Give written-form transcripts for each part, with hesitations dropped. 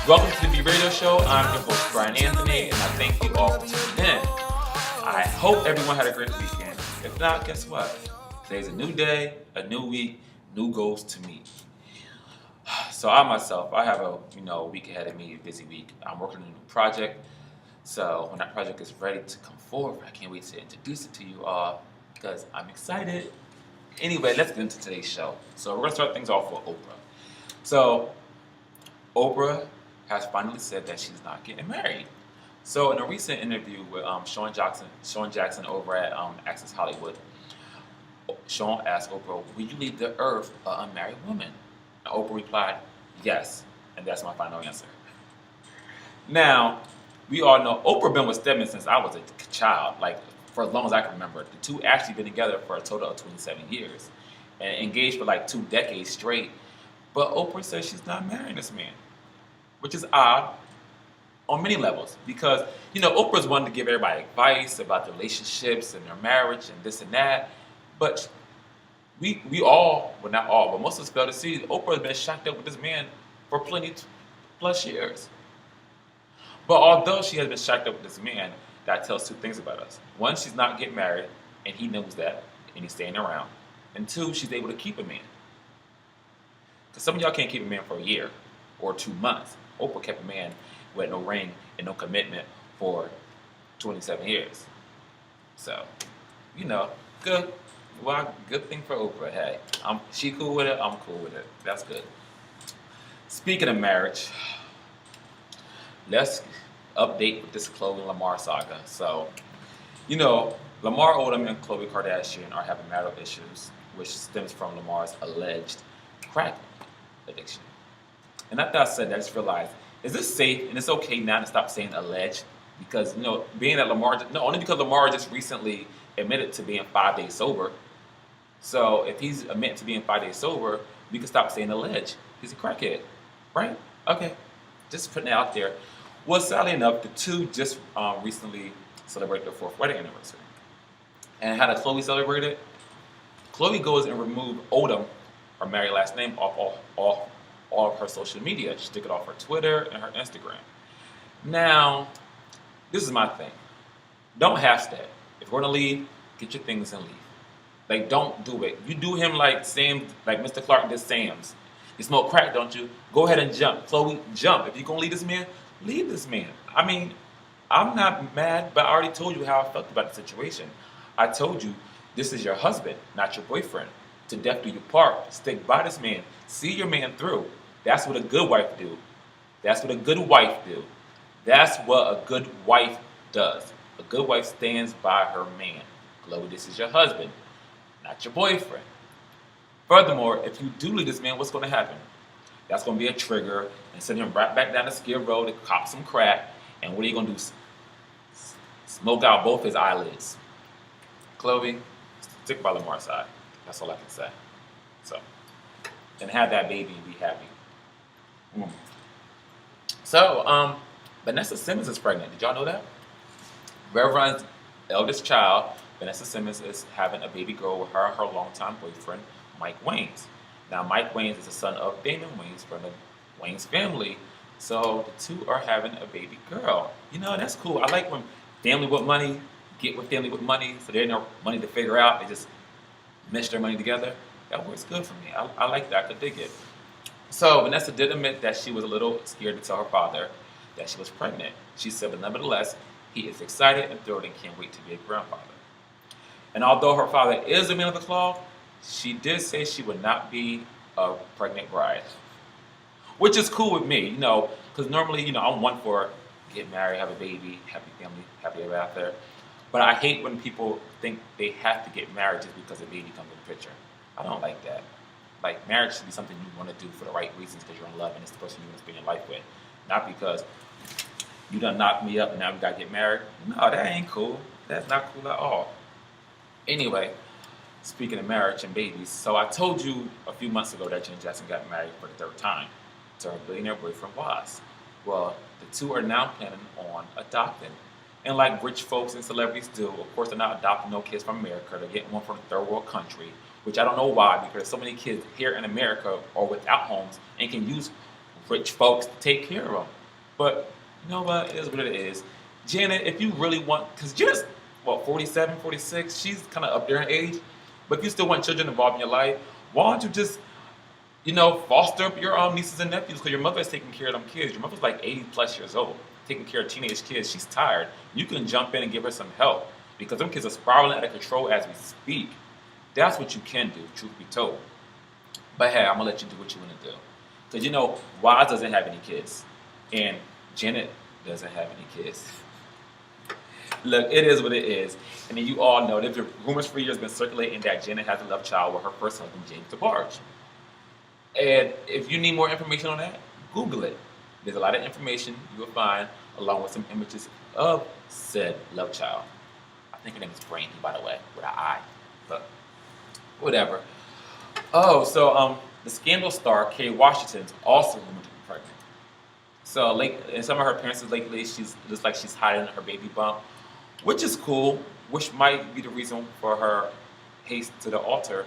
Welcome to the B Radio Show. I'm your host, Brian Anthony, and I thank you all for tuning in. I hope everyone had a great weekend. If not, guess what? Today's a new day, a new week, new goals to meet. So I myself, I have a week ahead of me, a busy week. I'm working on a new project. So when that project is ready to come forward, I can't wait to introduce it to you all because I'm excited. Anyway, let's get into today's show. So we're gonna start things off with Oprah. So Oprah has finally said that she's not getting married. So in a recent interview with Sean Jackson over at Access Hollywood, Sean asked Oprah, "Will you leave the earth an unmarried woman?" And Oprah replied, "Yes," and that's my final answer. Now, we all know Oprah been with Stedman since I was a child, like for as long as I can remember. The two actually been together for a total of 27 years and engaged for like 2 decades straight. But Oprah says she's not marrying this man, which is odd on many levels because Oprah's one to give everybody advice about their relationships and their marriage and this and that, but we all, well not all, but most of us fail to see Oprah has been shacked up with this man for plenty plus years. But although she has been shacked up with this man, that tells two things about us. One, she's not getting married, and he knows that, and he's staying around. And two, she's able to keep a man. Because some of y'all can't keep a man for a year or 2 months. Oprah kept a man with no ring and no commitment for 27 years. So, good. Well, good thing for Oprah. Hey, she cool with it. I'm cool with it. That's good. Speaking of marriage, let's update with this Khloe and Lamar saga. So, Lamar Odom and Khloe Kardashian are having marital issues, which stems from Lamar's alleged crack addiction. And after I said that, I just realized, is this safe? And it's okay now to stop saying alleged because being that only because Lamar just recently admitted to being 5 days sober. So if he's admitted to being 5 days sober, we can stop saying alleged. He's a crackhead, right? Okay, just putting it out there. Well, sadly enough, the two just recently celebrated their fourth wedding anniversary. And how did Khloe celebrate it? Khloe goes and removed Odom, her married last name, off all of her social media. She took it off her Twitter and her Instagram. Now, this is my thing. Don't half-step. If we're gonna leave, get your things and leave. Like, don't do it. You do him like Sam, like Mr. Clark did Sam's. You smoke crack, don't you? Go ahead and jump. Khloe, jump. If you're gonna leave this man, leave this man. I mean, I'm not mad, but I already told you how I felt about the situation. I told you this is your husband, not your boyfriend. To death do you part. Stick by this man. See your man through. That's what a good wife do. That's what a good wife do. That's what a good wife does. A good wife stands by her man. Khloe, this is your husband, not your boyfriend. Furthermore, if you do leave this man, what's going to happen? That's going to be a trigger and send him right back down the Skid Row to cop some crack. And what are you going to do? Smoke out both his eyelids. Khloe, stick by Lamar's side. That's all I can say. So, and have that baby and be happy. So, Vanessa Simmons is pregnant. Did y'all know that? Reverend's eldest child, Vanessa Simmons, is having a baby girl with her and her longtime boyfriend, Mike Waynes. Now, Mike Waynes is the son of Damon Waynes from the Waynes family. So the two are having a baby girl. That's cool. I like when family with money get with family with money, so there's no money to figure out. They just mesh their money together. That works good for me. I like that. I could dig it. So Vanessa did admit that she was a little scared to tell her father that she was pregnant. She said, but nevertheless, he is excited and thrilled and can't wait to be a grandfather. And although her father is a man of the cloth, she did say she would not be a pregnant bride, which is cool with me, because normally, I'm one for get married, have a baby, happy family, happy ever after. But I hate when people think they have to get married just because a baby comes in the picture. I don't like that. Like, marriage should be something you want to do for the right reasons because you're in love and it's the person you want to spend your life with. Not because you done knocked me up and now we got to get married. No, that ain't cool. That's not cool at all. Anyway, speaking of marriage and babies, so I told you a few months ago that Janet Jackson got married for the third time to her billionaire boyfriend Waz. Well, the two are now planning on adopting. And like rich folks and celebrities do, of course they're not adopting no kids from America. They're getting one from a third world country, which I don't know why, because so many kids here in America are without homes and can use rich folks to take care of them. But you know what? It is what it is. Janet, if you really want, because Janet's, what, 47, 46? She's kind of up there in age. But if you still want children involved in your life, why don't you just, foster up your nieces and nephews? Because your mother is taking care of them kids. Your mother's like 80 plus years old, taking care of teenage kids. She's tired. You can jump in and give her some help because them kids are spiraling out of control as we speak. That's what you can do, truth be told. But hey, I'm going to let you do what you want to do. Because Wise doesn't have any kids. And Janet doesn't have any kids. Look, it is what it is. And then you all know there's been rumors for years been circulating that Janet has a love child with her first husband, James DeBarge. And if you need more information on that, Google it. There's a lot of information you will find along with some images of said love child. I think her name is Brandy, by the way, with an I. But whatever. Oh, so the Scandal star, Kay Washington's also rumored to be pregnant. So in some of her appearances lately, it looks like she's hiding her baby bump, which is cool, which might be the reason for her haste to the altar,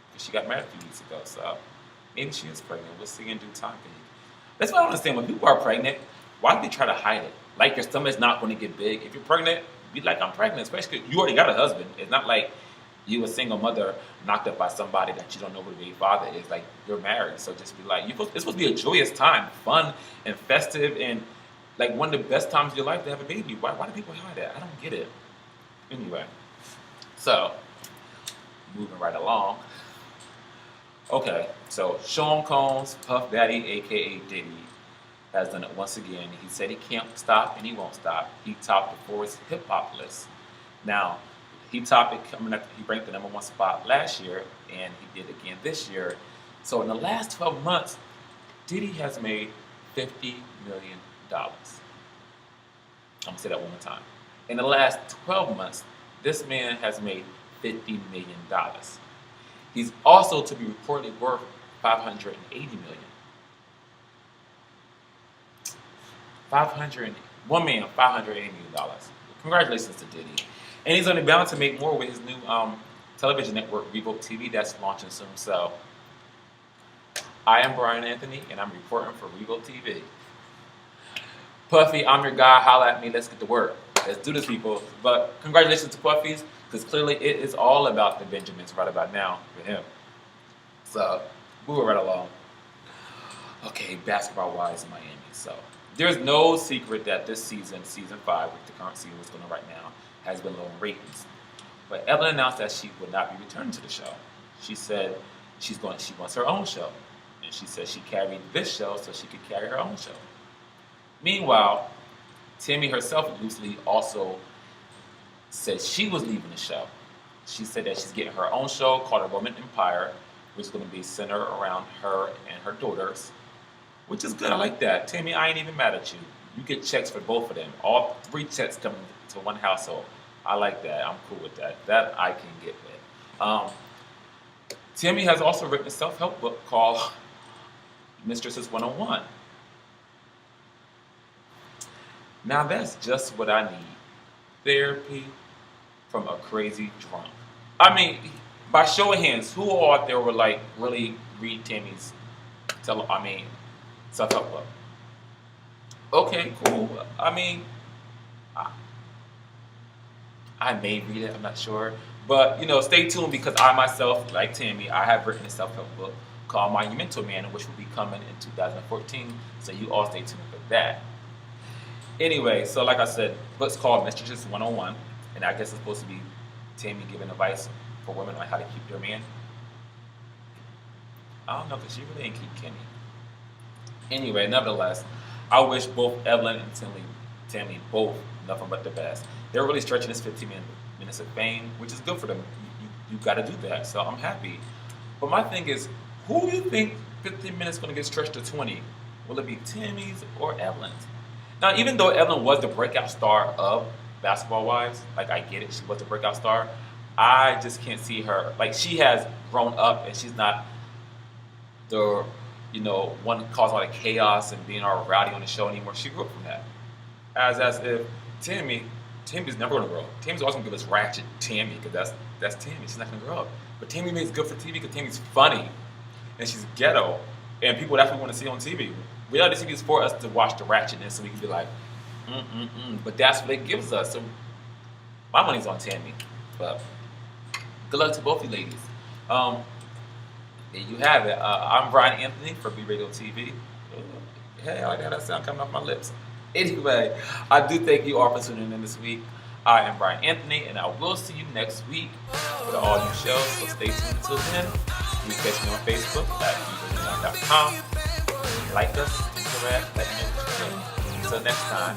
because she got married a few weeks ago. So maybe she is pregnant. We'll see in due time. That's what I don't understand. When people are pregnant, why do they try to hide it? Like your stomach's not going to get big. If you're pregnant, be like, I'm pregnant, especially because you already got a husband. It's not like you a single mother knocked up by somebody that you don't know who the baby father is. Like, you're married, so just be like, it's supposed to be a joyous time, fun and festive, and like one of the best times of your life to have a baby. Why do people hide that? I don't get it. Anyway, so moving right along. Okay, so Sean Combs, Puff Daddy, aka Diddy, has done it once again. He said he can't stop and he won't stop. He topped the Forbes hip hop list. Now, he topped it he ranked the #1 spot last year, and he did again this year. So in the last 12 months, Diddy has made $50 million. I'm gonna say that one more time. In the last 12 months, this man has made $50 million. He's also to be reportedly worth $580 million. $580 million. Congratulations to Diddy. And he's only bound to make more with his new television network, Revolt TV, that's launching soon. So, I am Brian Anthony, and I'm reporting for Revolt TV. Puffy, I'm your guy. Holla at me. Let's get to work. Let's do this, people. But congratulations to Puffy's, because clearly it is all about the Benjamins right about now for him. So, moving right along. Okay, basketball-wise in Miami. So, there's no secret that this season, season 5, which the current season is going on right now, has been low in ratings. But Evelyn announced that she would not be returning to the show. She said she wants her own show. And she said she carried this show so she could carry her own show. Meanwhile, Tammy herself loosely also said she was leaving the show. She said that she's getting her own show called A Roman Empire, which is going to be centered around her and her daughters, which is good. I like that. Tammy, I ain't even mad at you. You get checks for both of them. All 3 checks coming to one household. I like that. I'm cool with that. That I can get with. Tammy has also written a self-help book called Mistresses 101. Now that's just what I need. Therapy from a crazy drunk. I mean, by show of hands, who all out there would like really read Tammy's self-help book? Okay, cool. I mean, I may read it, I'm not sure. But, stay tuned because I myself, like Tammy, I have written a self-help book called Monumental Man, which will be coming in 2014. So you all stay tuned for that. Anyway, so like I said, book's called Mistresses 101. And I guess it's supposed to be Tammy giving advice for women on how to keep their man. I don't know, because she really ain't keep Kenny. Anyway, nevertheless, I wish both Evelyn and Tammy both nothing but the best. They're really stretching this 15 minutes of fame, which is good for them. You got to do that, so I'm happy. But my thing is, who do you think 15 minutes is going to get stretched to 20? Will it be Tammy's or Evelyn's? Now, even though Evelyn was the breakout star of Basketball Wives, like I get it, she was the breakout star, I just can't see her. Like, she has grown up and she's not the, one causing all the chaos and being all rowdy on the show anymore. She grew up from that. As if Tammy's never going to grow up. Tammy's always going to give us ratchet Tammy because that's Tammy. She's not going to grow up. But Tammy makes good for TV because Tammy's funny and she's ghetto. And people, that's what we want to see on TV. Reality TV is for us to watch the ratchetness so we can be like, but that's what it gives us. So my money's on Tammy. But good luck to both you ladies. There you have it. I'm Brian Anthony for B Radio TV. Hey, I got that sound coming off my lips. Anyway, I do thank you all for tuning in this week. I am Brian Anthony, and I will see you next week with an all new show. So stay tuned until then. You can catch me on Facebook at bradioneon.com. Like us, interact, let me know what you think. Until next time.